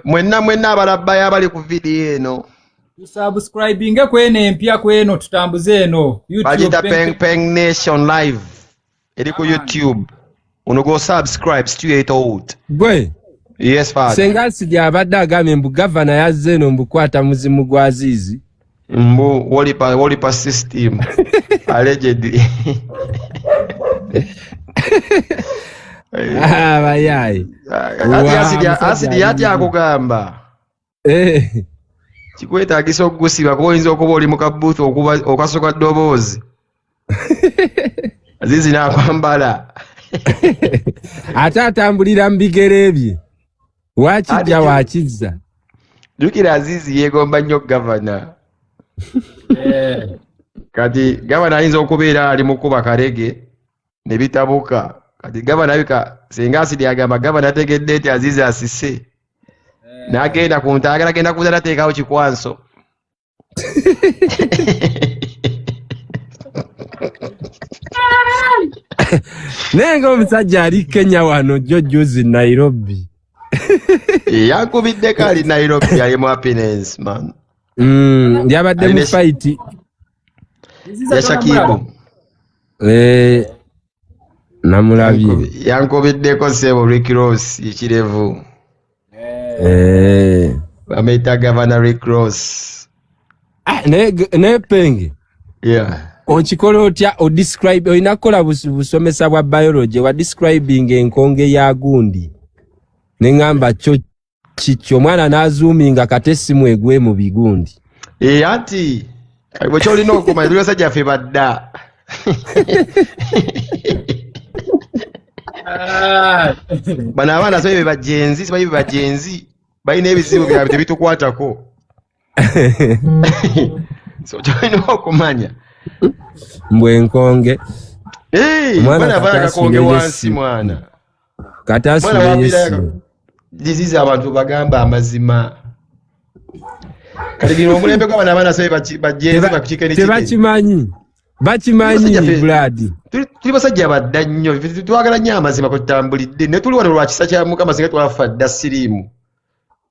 mwenna abalabba yabali ku video eno. Subscribing kwene empya kweno tutambuze eno. Bagita Peng Nation live. Eri ku YouTube. Unogo subscribe straight out. Gwe. Yes father. Sengasi ya abadde agambye mbu governor yazze eno mbukwata muzimu gwa Azizi. Mbu wolipa system. Allegedly. Bayai. Asidi yati akugamba. Chikwetagisa okugusiba ko oyinza okuba oli mu kabooth okasoka ddoboozi. Azizi n'akwambala. Ate atambulira mu bigere bye. Wakijja wakizza. Jukira Azizi yegomba nnyo gavana. Kati gavana ayinza okubeera ali mu kuba kalege ne bitabuka. Kati gavana bika senga Asidi agamba gavana ategedde eti Azizi asise. N'agenda ku ntagala agenda kuzala teekawo kikwanso. Nenga omusajja ali Kenya wano Jojuzi Nairobi. Yakubidde kali Nairobi ali mu happiness man. Yabadde mu fight. Yashakibu. Namulabye. Yankubiddeko sebo Rick Ross ikirevu. Ameita Governor Rick Ross. Ne Penge. Yeah. Onchikola otya o describe oinakola busomesa bwa biology wa describing enkonge ya gundi. Nengamba cho chicho mwana nazoominga katesimu egwe mu bigundi. Ati bwe kyolina okuma ebyo sajja ffe badda. Bana abana so bye bajenzi sibayi bajenzi bayina ebizibu byabwe tebitukwatako. So kyolina okumanya mbwe enkonge. Mwana bana konge wansi mwana. Katasuubira dizizi abantu bagamba amazima. Kati bino omulembe kwa bana so bajenzi bakikene kike. Bakimanyi Brad. Tuli basajja badda nnyo twagala nnyo amazima ko tambulidde ne tuli wano lwa kisa kya Mukama singa twafa dda sirimu.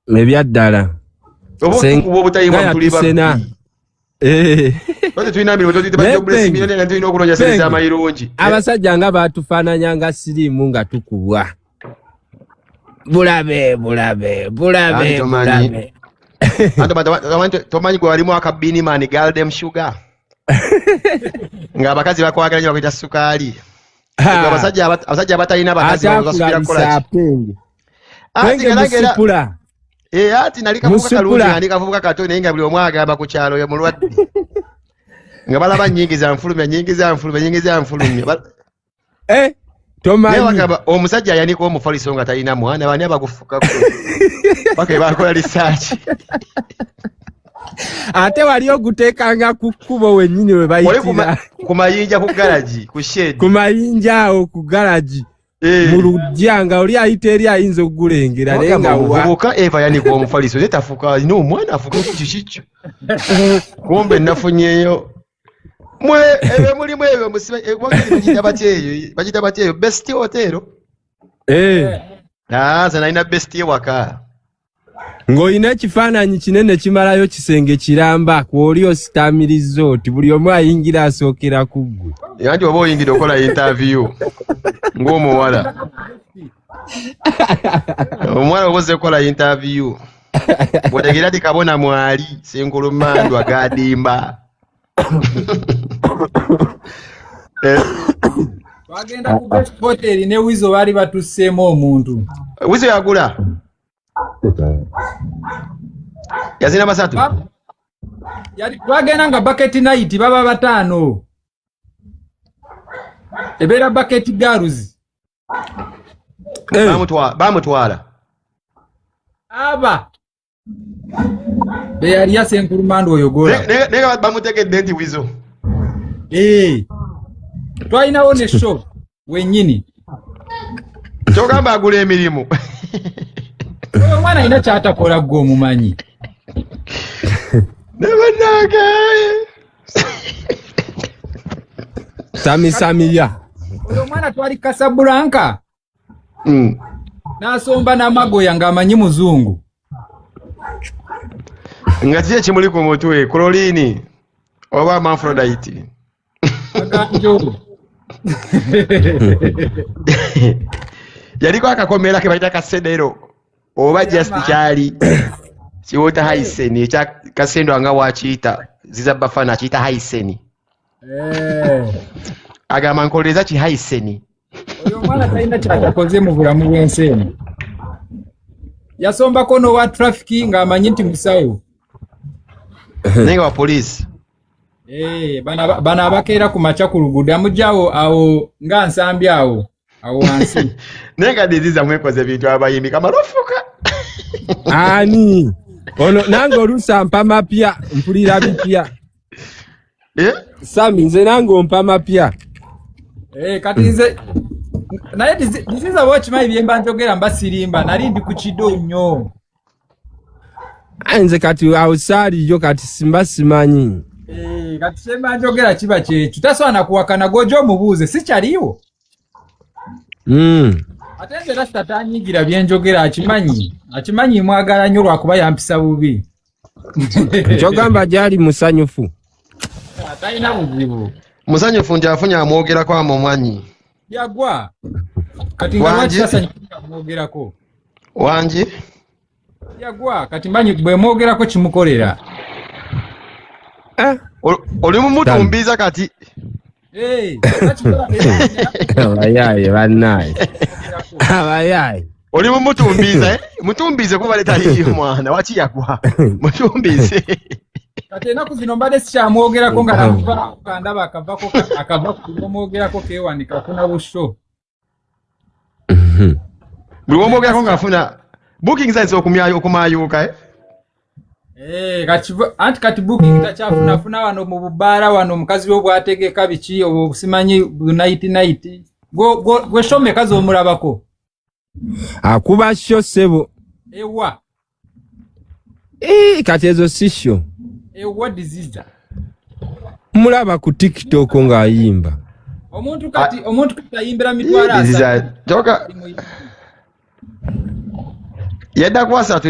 Ebyaddala. Obo butayimwa tuli babbi. Bate tulina mbiri batozi tebajja bless milioni nga tulina okunonya sente z'amayirungi. Abasajja nga batufaananya nga sirimu nga tukubwa. Bulabe. Tomanyi gwe walimu akabini mani Galdem Sugar. Nga abakazi bakwagala nnyo bakwita sukaali. Abasajja abatalina bakazi basubira kukola ki? Ati nali kavubuka kalungi nali kavubuka kato naye nga buli omu agamba ku kyalo ye mulwadde. Nga balaba nnyingi za nfulumya. Tomanyi. Omusajja yanika omufaliso nga talina mwana bani abagufukako. Bake bakola research. Ate wali oguteekanga ku kkubo wennyini we bayitira. Ku mayinja ku garaji, ku shed. Ku mayinja awo ku garaji. Mu lujja nga oli ayita eri ayinza okugulengera naye nga obuka Eva yanika omufaliso ye tafuka alina omwana afuka kikyo. Kumbe nafunyeeyo. Mwe ebe mulimu ebyo musibe bagita batyeyo best hotel. Nalina best waka. Ng'olina ekifaananyi kinene kimalayo kisenge kiramba kw'oli ositaamiriza oti buli omu ayingira asookera ku ggwe. Anti oba oyingidde okola interview ng'omuwala. Omuwala oba ozze kukola interview. Bw'otegeera ti kabona mwali Senkulumandwa gadimba. Twagenda ku best hotel ne Wizo bali batusseemu omuntu. Wizo yagula. Yazina basatu. Yali twagenda nga bucket night baba batano. Ebera bucket girls. Bamutwala. Aba. Yali ya Senkulumandwa oyogola. Nega bamutegedde nti Wizo. Twalinawo ne show wennyini. Kyogamba agula emirimu. Omwana alina kyatakola gwe omumanyi. Samiya. Oyo mwana twali Casablanca. N'asomba n'amagoya ng'amanyi muzungu. nga kiye kimuli ku mutwe Chlorine oba Hermaphrodite Aganjo. yaliko akakomera ke bayita kasedero oba just kyali kiwota haiseni ekya kasendo nga wakiyita ziza bafana kiyita haiseni agamba nkoleza ki haiseni Oyo mwana talina kyatakoze mu bulamu bw'ensi eno. Yasombako n'owa traffic ng'amanyi nti musawo. nenga wa police Bano abakeera ku makya ku luguudo amugyawo awo nga nsambi awo wansi. nenga diziza mwekoze bintu abayimbi kamarofuka Ani ono nange olusa mpa mapya mpulira bipya. Sami nze nange ompa mapya. Kati nze naye diziza wakimanyi bye mba njogera mba sirimba nali ndi ku kido nnyo. Nze kati awo saaliyo kati simba simanyi. Kati kye mba njogera kiba kyekyo tasobola kuwakana gwojo omubuuze si kyaliwo. Ate nze Rasta tanyigira bye njogera akimanyi mwagala nnyo lwakuba yampisa bubi. Kyogamba gyali musanyufu. Talina buzibu. musanyufu nti afunye amwogerako amumwanyi Yagwa. Kati nga lwaki tasanyuka amwogerako. wangi Yagwa kati manyi bwe mwogerako kimukolera. oli mumutumbiza kati abayaye bannaye abayaye oli mumutumbiza mutumbize kuba letaliyo mwana wakiyagwa mutumbize kati enaku zino mbadde sikyamwogerako nga namuva kandaba akava kumwogerako kewanika afuna busho. buli womwogerako ngaafuna booking size okumayuuka anti kati booking takyafunafuna wano mu bubaala wano omukazi we bwategeka biki obusimanyi night gwe shomeka z'omulabako akuba sho sebo ewa kati ezo si sho ewa diziza mulaba ku TikTok ng'ayimba omuntu kati ayimbira mitwalo asatu joka yadda ku asatu